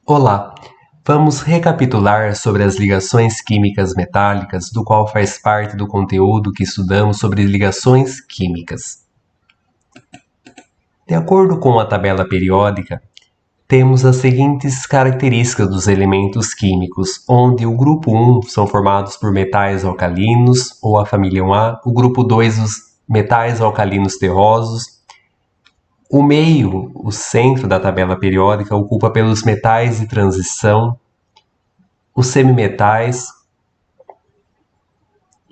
Olá, vamos recapitular sobre as ligações químicas metálicas, do qual faz parte do conteúdo que estudamos sobre ligações químicas. De acordo com a tabela periódica, temos as seguintes características dos elementos químicos, onde o grupo 1 são formados por metais alcalinos, ou a família 1A, o grupo 2 os metais alcalinos terrosos. O meio, o centro da tabela periódica, ocupa pelos metais de transição, os semimetais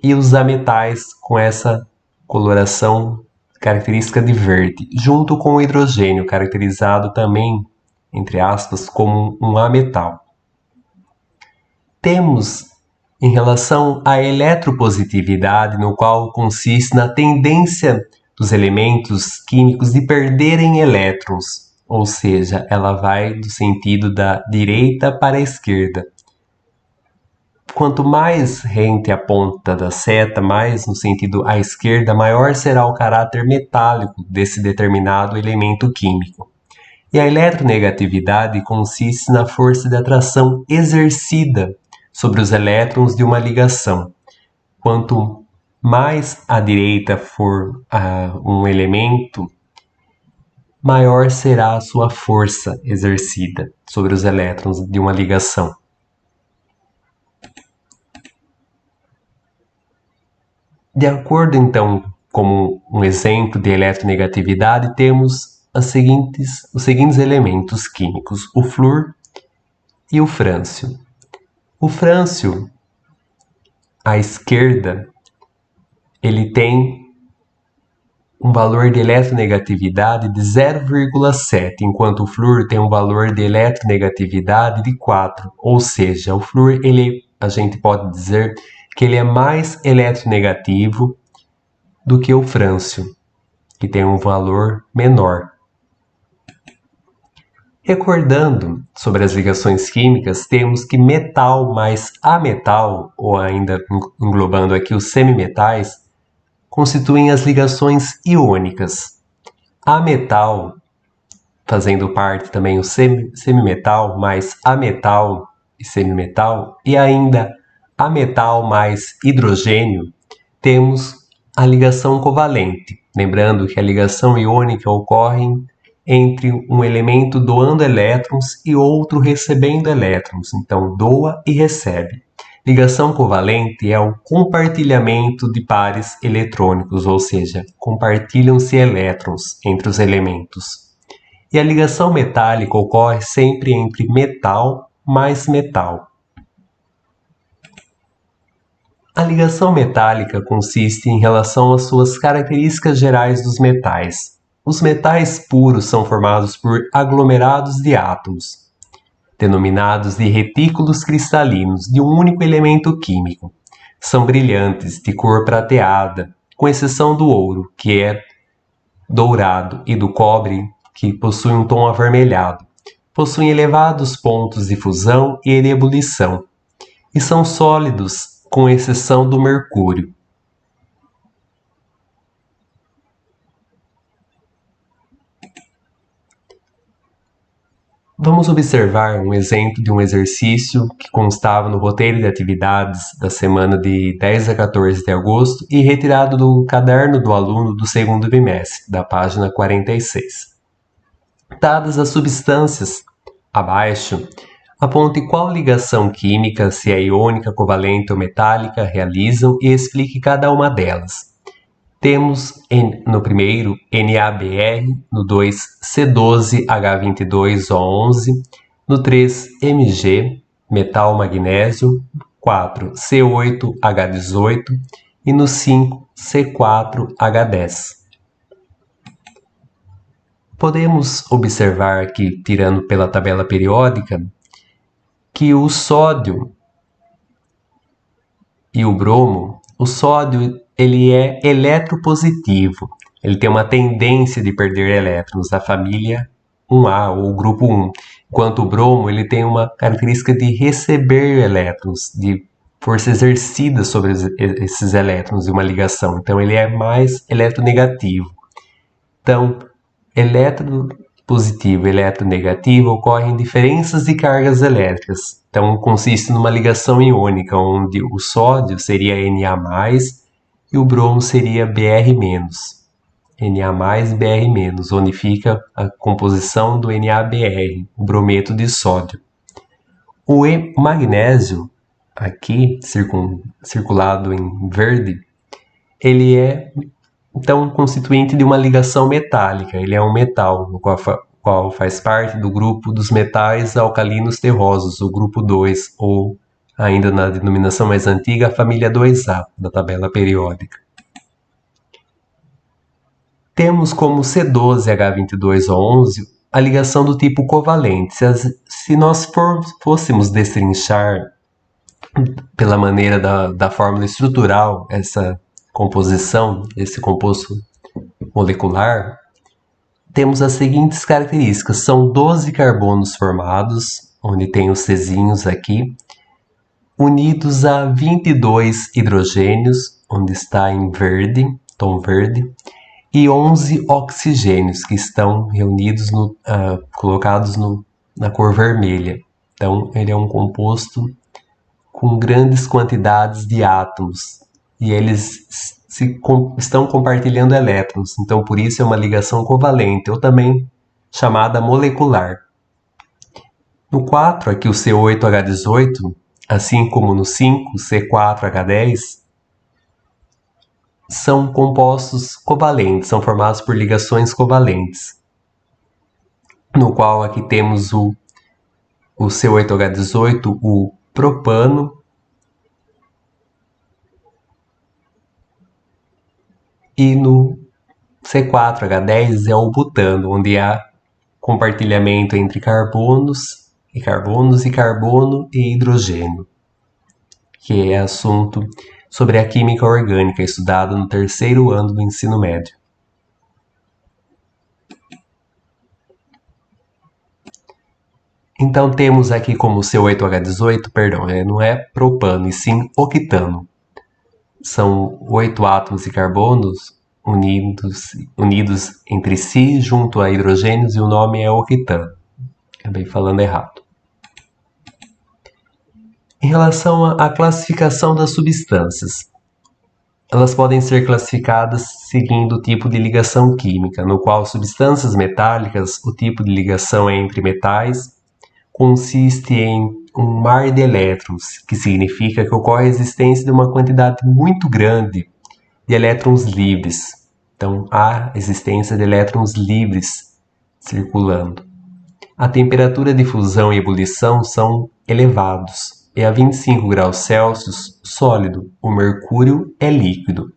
e os ametais com essa coloração característica de verde, junto com o hidrogênio, caracterizado também, entre aspas, como um ametal. Temos, em relação à eletropositividade, no qual consiste na tendência dos elementos químicos de perderem elétrons, ou seja, ela vai do sentido da direita para a esquerda. Quanto mais rente a ponta da seta, mais no sentido à esquerda, maior será o caráter metálico desse determinado elemento químico. E a eletronegatividade consiste na força de atração exercida sobre os elétrons de uma ligação. Quanto mais à direita for um elemento, maior será a sua força exercida sobre os elétrons de uma ligação. De acordo, então, como um exemplo de eletronegatividade, temos os seguintes elementos químicos, o flúor e o frâncio. O frâncio, à esquerda, ele tem um valor de eletronegatividade de 0,7, enquanto o flúor tem um valor de eletronegatividade de 4, ou seja, o flúor, a gente pode dizer que ele é mais eletronegativo do que o frâncio, que tem um valor menor. Recordando sobre as ligações químicas, temos que metal mais ametal, ou ainda englobando aqui os semimetais, constituem as ligações iônicas. Ametal, fazendo parte também o semimetal mais ametal e semimetal, e ainda ametal mais hidrogênio, temos a ligação covalente. Lembrando que a ligação iônica ocorre entre um elemento doando elétrons e outro recebendo elétrons. Então, doa e recebe. Ligação covalente é o compartilhamento de pares eletrônicos, ou seja, compartilham-se elétrons entre os elementos. E a ligação metálica ocorre sempre entre metal mais metal. A ligação metálica consiste em relação às suas características gerais dos metais. Os metais puros são formados por aglomerados de átomos, denominados de retículos cristalinos, de um único elemento químico. São brilhantes, de cor prateada, com exceção do ouro, que é dourado, e do cobre, que possui um tom avermelhado. Possuem elevados pontos de fusão e de ebulição, e são sólidos, com exceção do mercúrio. Vamos observar um exemplo de um exercício que constava no roteiro de atividades da semana de 10 a 14 de agosto e retirado do caderno do aluno do segundo bimestre, da página 46. Dadas as substâncias abaixo, aponte qual ligação química, se é iônica, covalente ou metálica, realizam e explique cada uma delas. Temos no primeiro NaBr, no 2 C12H22O11, no 3 Mg, metal magnésio, 4 C8H18 e no 5 C4H10. Podemos observar aqui, tirando pela tabela periódica, que o sódio e o bromo, o sódio ele é eletropositivo, ele tem uma tendência de perder elétrons da família 1A ou grupo 1, enquanto o bromo ele tem uma característica de receber elétrons, de força exercida sobre esses elétrons de uma ligação, então ele é mais eletronegativo. Então, positivo e eletronegativo ocorrem diferenças de cargas elétricas. Então, consiste numa ligação iônica, onde o sódio seria Na+, e o bromo seria Br-. Na+, Br-, onde fica a composição do NaBr, o brometo de sódio. O magnésio, aqui circulado em verde, ele é então constituinte de uma ligação metálica. Ele é um metal, no qual faz parte do grupo dos metais alcalinos terrosos, o grupo 2, ou ainda na denominação mais antiga, a família 2A da tabela periódica. Temos como C12H22O11 a ligação do tipo covalente. Se nós fôssemos destrinchar pela maneira da fórmula estrutural essa composição, esse composto molecular, temos as seguintes características. São 12 carbonos formados, onde tem os Czinhos aqui, unidos a 22 hidrogênios, onde está em verde, tom verde, e 11 oxigênios, que estão reunidos, colocados na cor vermelha. Então, ele é um composto com grandes quantidades de átomos, e eles estão compartilhando elétrons. Então, por isso é uma ligação covalente, ou também chamada molecular. No 4, aqui o C8H18, assim como no 5, C4H10, são compostos covalentes, são formados por ligações covalentes, no qual aqui temos o C8H18, o propano, e no C4H10 é o butano, onde há compartilhamento entre carbonos e carbono e hidrogênio, que é assunto sobre a química orgânica, estudado no 3º ano do ensino médio. Então temos aqui como C8H18, não é propano, e sim octano. São 8 átomos de carbonos unidos entre si junto a hidrogênios, e o nome é octano. Acabei falando errado. Em relação à classificação das substâncias, elas podem ser classificadas seguindo o tipo de ligação química, no qual substâncias metálicas, o tipo de ligação é entre metais, consiste em um mar de elétrons, que significa que ocorre a existência de uma quantidade muito grande de elétrons livres. Então, há existência de elétrons livres circulando. A temperatura de fusão e ebulição são elevados. É a 25 graus Celsius sólido, o mercúrio é líquido.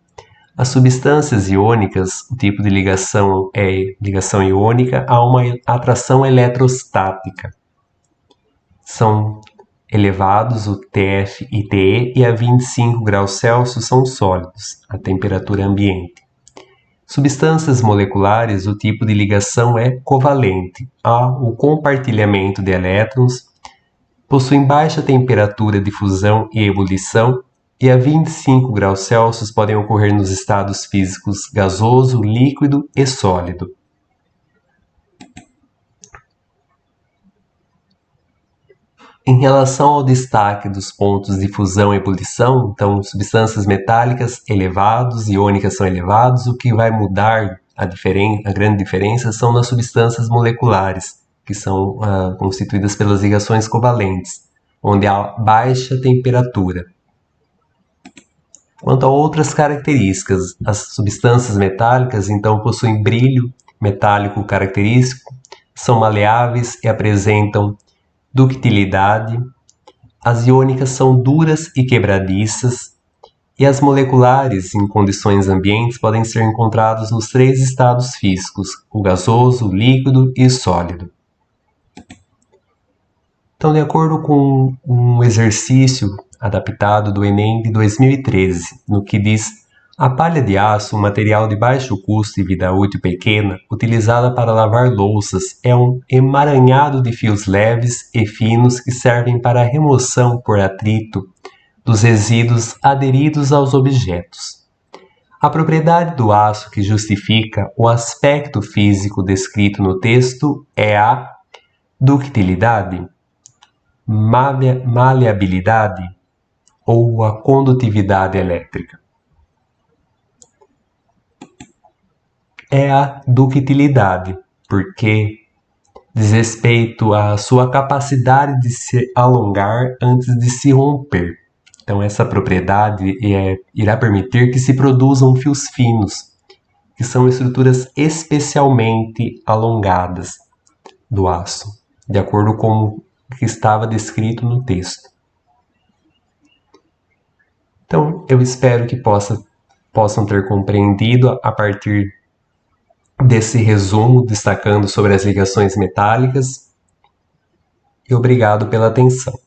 As substâncias iônicas, o tipo de ligação é ligação iônica, há uma atração eletrostática. São elevados o TF e TE, e a 25 graus Celsius são sólidos, a temperatura ambiente. Substâncias moleculares, o tipo de ligação é covalente. Há o compartilhamento de elétrons, possuem baixa temperatura de fusão e ebulição, e a 25 graus Celsius podem ocorrer nos estados físicos gasoso, líquido e sólido. Em relação ao destaque dos pontos de fusão e ebulição, então substâncias metálicas elevados, iônicas são elevados, o que vai mudar a grande diferença são nas substâncias moleculares, que são constituídas pelas ligações covalentes, onde há baixa temperatura. Quanto a outras características, as substâncias metálicas então possuem brilho metálico característico, são maleáveis e apresentam ductilidade, as iônicas são duras e quebradiças, e as moleculares, em condições ambientes, podem ser encontrados nos 3 estados físicos, o gasoso, o líquido e o sólido. Então, de acordo com um exercício adaptado do Enem de 2013, no que diz: a palha de aço, um material de baixo custo e vida útil pequena, utilizada para lavar louças, é um emaranhado de fios leves e finos que servem para a remoção por atrito dos resíduos aderidos aos objetos. A propriedade do aço que justifica o aspecto físico descrito no texto é a ductilidade, maleabilidade ou a condutividade elétrica. É a ductilidade, porque diz respeito à sua capacidade de se alongar antes de se romper. Então, essa propriedade irá permitir que se produzam fios finos, que são estruturas especialmente alongadas do aço, de acordo com o que estava descrito no texto. Então, eu espero que possam ter compreendido a partir desse resumo destacando sobre as ligações metálicas. E obrigado pela atenção.